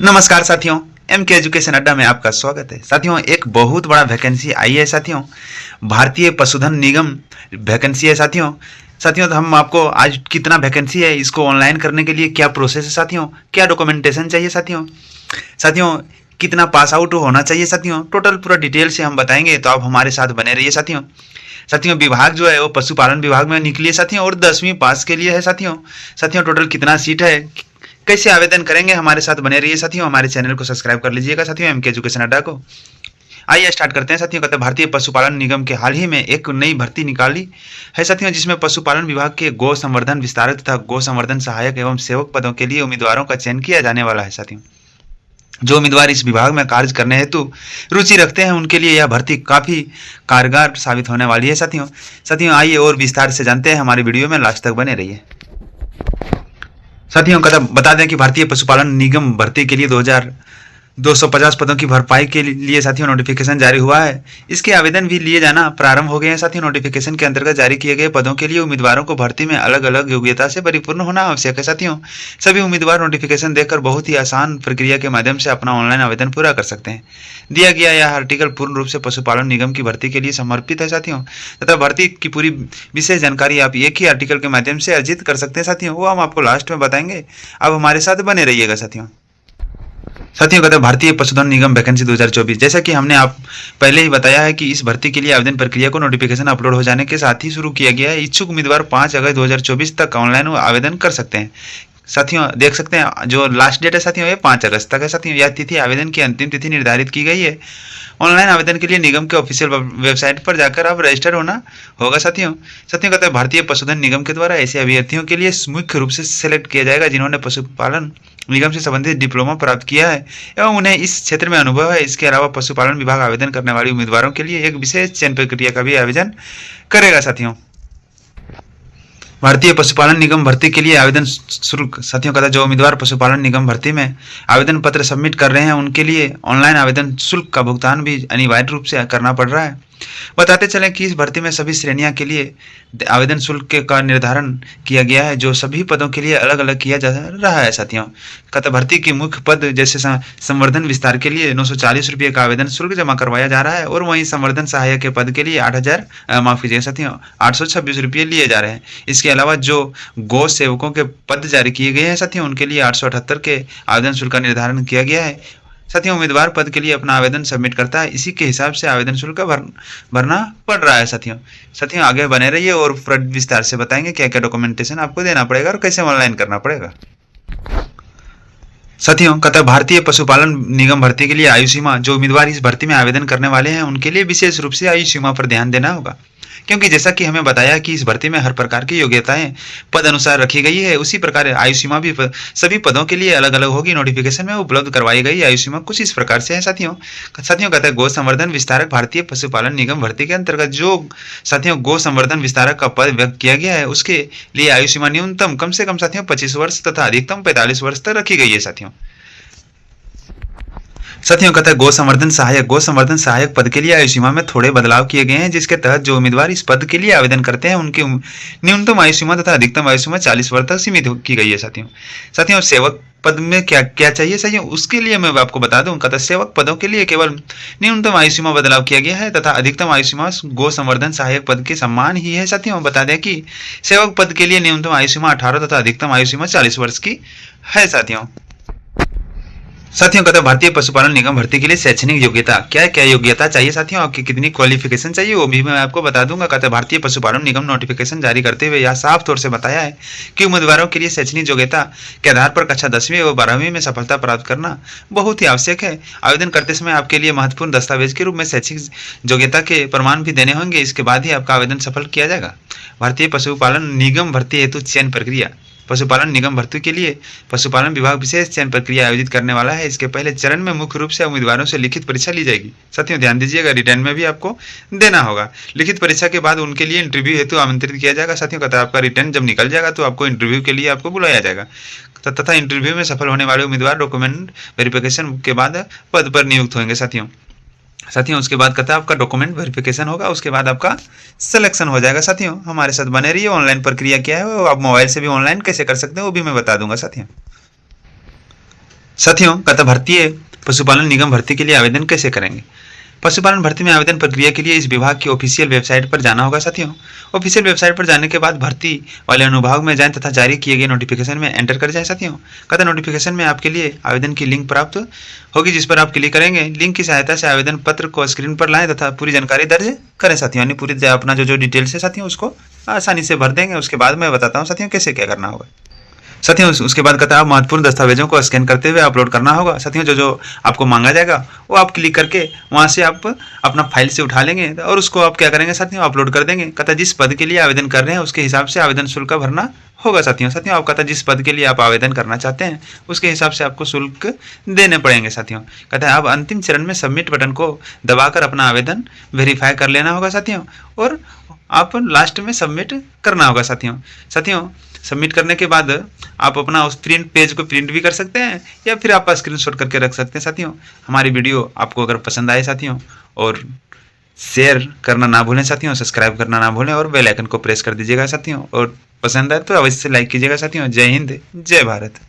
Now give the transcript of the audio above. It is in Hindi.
नमस्कार साथियों, एम के एजुकेशन अड्डा में आपका स्वागत है। साथियों, एक बहुत बड़ा वैकेंसी आई है साथियों, भारतीय पशुधन निगम वैकेंसी है साथियों। तो हम आपको आज कितना वैकेंसी है, इसको ऑनलाइन करने के लिए क्या प्रोसेस है साथियों, क्या डॉक्यूमेंटेशन चाहिए साथियों, कितना पास आउट होना चाहिए साथियों, टोटल पूरा डिटेल से हम बताएंगे, तो आप हमारे साथ बने रहिए साथियों। विभाग जो है वो पशुपालन विभाग में निकली है साथियों, और 10वीं पास के लिए है साथियों। टोटल कितना सीट है, कैसे आवेदन करेंगे, हमारे साथ बने रहिए साथियों। हमारे चैनल को सब्सक्राइब कर लीजिएगा साथियों, एम के एजुकेशन अड्डा को। आइए स्टार्ट करते हैं साथियों। कहते हैं भारतीय पशुपालन निगम के हाल ही में एक नई भर्ती निकाली है साथियों, जिसमें पशुपालन विभाग के गौ संवर्धन विस्तारक तथा गौ संवर्धन सहायक एवं सेवक पदों के लिए उम्मीदवारों का चयन किया जाने वाला है साथियों। जो उम्मीदवार इस विभाग में कार्य करने हेतु रुचि रखते हैं, उनके लिए यह भर्ती काफी कारगर साबित होने वाली है साथियों। आइए और विस्तार से जानते हैं, हमारी वीडियो में लास्ट तक बने रहिए साथियों। बता दें कि भारतीय पशुपालन निगम भर्ती के लिए 250 पदों की भरपाई के लिए साथियों नोटिफिकेशन जारी हुआ है। इसके आवेदन भी लिए जाना प्रारंभ हो गए हैं साथियों। नोटिफिकेशन के अंतर्गत जारी किए गए पदों के लिए उम्मीदवारों को भर्ती में अलग अलग योग्यता से परिपूर्ण होना आवश्यक है साथियों। सभी उम्मीदवार नोटिफिकेशन देखकर बहुत ही आसान प्रक्रिया के माध्यम से अपना ऑनलाइन आवेदन पूरा कर सकते हैं। दिया गया यह आर्टिकल पूर्ण रूप से पशुपालन निगम की भर्ती के लिए समर्पित है साथियों, तथा भर्ती की पूरी विशेष जानकारी आप एक ही आर्टिकल के माध्यम से अर्जित कर सकते हैं साथियों। वो हम आपको लास्ट में बताएंगे, अब हमारे साथ बने रहिएगा साथियों। कहते हैं भारतीय पशुधन निगम वैकेंसी 2024, जैसा कि हमने आप पहले ही बताया है कि इस भर्ती के लिए आवेदन प्रक्रिया को नोटिफिकेशन अपलोड हो जाने के साथ ही शुरू किया गया है। इच्छुक उम्मीदवार 5 अगस्त 2024 तक ऑनलाइन आवेदन कर सकते हैं साथियों। देख सकते हैं जो लास्ट डेट है साथियों, ये 5 अगस्त तक है साथियों। यह तिथि आवेदन की अंतिम तिथि निर्धारित की गई है। ऑनलाइन आवेदन के लिए निगम के ऑफिशियल वेबसाइट पर जाकर आप रजिस्टर होना होगा साथियों। कहते हैं भारतीय पशुधन निगम के द्वारा ऐसे अभ्यर्थियों के लिए मुख्य रूप से सेलेक्ट किया जाएगा जिन्होंने पशुपालन निगम से संबंधित डिप्लोमा प्राप्त किया है एवं उन्हें इस क्षेत्र में अनुभव है। इसके अलावा पशुपालन विभाग आवेदन करने वाले उम्मीदवारों के लिए एक विशेष चयन प्रक्रिया का भी आयोजन करेगा साथियों। भारतीय पशुपालन निगम भर्ती के लिए आवेदन शुल्क साथियों, कहता है जो उम्मीदवार पशुपालन निगम भर्ती में आवेदन पत्र सबमिट कर रहे हैं, उनके लिए ऑनलाइन आवेदन शुल्क का भुगतान भी अनिवार्य रूप से करना पड़ रहा है। बताते चलें कि इस भर्ती में सभी श्रेणियां के लिए आवेदन शुल्क का निर्धारण किया गया है, जो सभी पदों के लिए अलग अलग किया जा रहा है साथियों। कहता भर्ती की मुख्य पद जैसे संवर्धन विस्तार के लिए 940 रुपये का आवेदन शुल्क जमा करवाया जा रहा है, और वहीं संवर्धन सहायक के पद के लिए 826 रुपये लिए जा रहे हैं। इसके अलावा जो गौ सेवकों के पद जारी किए गए हैं साथियों, उनके लिए 878 के आवेदन शुल्क का निर्धारण किया गया है साथियों। उम्मीदवार पद के लिए अपना आवेदन सबमिट करता है, इसी के हिसाब से आवेदन शुल्क भरना पड़ रहा है साथियों। आगे बने रहिए और विस्तार से बताएंगे क्या क्या डॉक्यूमेंटेशन आपको देना पड़ेगा और कैसे ऑनलाइन करना पड़ेगा साथियों। कहता भारतीय पशुपालन निगम भर्ती के लिए आयु सीमा, जो उम्मीदवार इस भर्ती में आवेदन करने वाले हैं, उनके लिए विशेष रूप से आयु सीमा पर ध्यान देना होगा, क्योंकि जैसा कि हमें बताया कि इस भर्ती में हर प्रकार की योग्यताएं पद अनुसार रखी गई है, उसी प्रकार आयु सीमा भी सभी पदों के लिए अलग अलग होगी। नोटिफिकेशन में उपलब्ध करवाई गई आयु सीमा कुछ इस प्रकार से है साथियों। कहते हैं गौ संवर्धन विस्तारक भारतीय पशुपालन निगम भर्ती के अंतर्गत जो साथियों गौ संवर्धन विस्तारक का पद व्यक्त किया गया है, उसके लिए आयु सीमा न्यूनतम कम से कम साथियों 25 वर्ष तथा अधिकतम 45 वर्ष तक रखी गई है साथियों। कहता है गौ संवर्धन सहायक पद के लिए आयु सीमा में थोड़े बदलाव किए गए हैं, जिसके तहत जो उम्मीदवार इस पद के लिए आवेदन करते हैं, उनकी न्यूनतम आयु सीमा तथा अधिकतम आयु सीमा 40 वर्ष तक सीमित की गई है साथियों। सेवक पद में क्या क्या चाहिए साथियों, उसके लिए मैं आपको बता दूं। कहता सेवक पदों के लिए केवल न्यूनतम आयु सीमा बदलाव किया गया है तथा अधिकतम आयु सीमा गौ संवर्धन सहायक पद के समान ही है साथियों। बता दें कि सेवक पद के लिए न्यूनतम आयु सीमा 18 तथा अधिकतम आयु सीमा 40 वर्ष की है साथियों। कहते हैं भारतीय पशुपालन निगम भर्ती के लिए शैक्षणिक योग्यता, क्या क्या योग्यता चाहिए साथियों, आपकी कितनी क्वालिफिकेशन चाहिए, वो भी मैं आपको बता दूंगा। कहते हैं भारतीय पशुपालन निगम नोटिफिकेशन जारी करते हुए यह साफ तौर से बताया है कि उम्मीदवारों के लिए शैक्षणिक योग्यता के आधार पर कक्षा 10वीं और 12वीं में सफलता प्राप्त करना बहुत ही आवश्यक है। आवेदन करते समय आपके लिए महत्वपूर्ण दस्तावेज के रूप में शैक्षिक योग्यता के प्रमाण भी देने होंगे, इसके बाद ही आपका आवेदन सफल किया जाएगा। भारतीय पशुपालन निगम भर्ती हेतु चयन प्रक्रिया, पशुपालन निगम भर्ती के लिए पशुपालन विभाग विशेष चयन प्रक्रिया आयोजित करने वाला है। इसके पहले चरण में मुख्य रूप से उम्मीदवारों से लिखित परीक्षा ली जाएगी साथियों। ध्यान दीजिएगा, रिटर्न में भी आपको देना होगा। लिखित परीक्षा के बाद उनके लिए इंटरव्यू हेतु आमंत्रित किया जाएगा साथियों। कहता है आपका रिटर्न जब निकल जाएगा तो आपको इंटरव्यू के लिए आपको बुलाया जाएगा, तथा इंटरव्यू में सफल होने वाले उम्मीदवार डॉक्यूमेंट वेरिफिकेशन के बाद पद पर नियुक्त होंगे साथियों। उसके बाद कहता है आपका डॉक्यूमेंट वेरिफिकेशन होगा, उसके बाद आपका सिलेक्शन हो जाएगा साथियों। हमारे साथ बने रहिए। ऑनलाइन प्रक्रिया क्या है, वो आप मोबाइल से भी ऑनलाइन कैसे कर सकते हैं वो भी मैं बता दूंगा साथियों। साथियों, कतः भारतीय पशुपालन निगम भर्ती के लिए आवेदन कैसे करेंगे? पशुपालन भर्ती में आवेदन प्रक्रिया के लिए इस विभाग की ऑफिशियल वेबसाइट पर जाना होगा। साथियों, ऑफिशियल वेबसाइट पर जाने के बाद भर्ती वाले अनुभाग में जाएं तथा जारी किए गए नोटिफिकेशन में एंटर कर जाएं। साथियों, कतः नोटिफिकेशन में आपके लिए आवेदन की लिंक प्राप्त होगी, जिस पर आप क्लिक करेंगे। लिंक की सहायता से आवेदन पत्र को स्क्रीन पर लाएं तथा पूरी जानकारी दर्ज करें। साथियों, यानी पूरी अपना जो डिटेल्स है साथियों उसको आसानी से भर देंगे। उसके बाद मैं बताता हूँ साथियों कैसे क्या करना होगा। साथियों, उसके बाद कहता है महत्वपूर्ण दस्तावेजों को स्कैन करते हुए अपलोड करना होगा। साथियों, जो आपको मांगा जाएगा वो आप क्लिक करके वहां से आप अपना फाइल से उठा लेंगे और उसको आप क्या करेंगे साथियों, अपलोड कर देंगे। कहता जिस पद के लिए आवेदन कर रहे हैं उसके हिसाब से आवेदन शुल्क भरना होगा। साथियों आप कहता जिस पद के लिए आप आवेदन करना चाहते हैं उसके हिसाब से आपको शुल्क देने पड़ेंगे। साथियों, कहता है अब अंतिम चरण में सबमिट बटन को दबाकर अपना आवेदन वेरीफाई कर लेना होगा। साथियों, और आप लास्ट में सबमिट करना होगा। साथियों सबमिट करने के बाद आप अपना उस प्रिंट पेज को प्रिंट भी कर सकते हैं या फिर आप स्क्रीनशॉट करके रख सकते हैं। साथियों, हमारी वीडियो आपको अगर पसंद आए साथियों, और शेयर करना ना भूलें साथियों, सब्सक्राइब करना ना भूलें और बेल आइकन को प्रेस कर दीजिएगा साथियों, और पसंद आए तो अवश्य लाइक कीजिएगा साथियों। जय हिंद, जय भारत।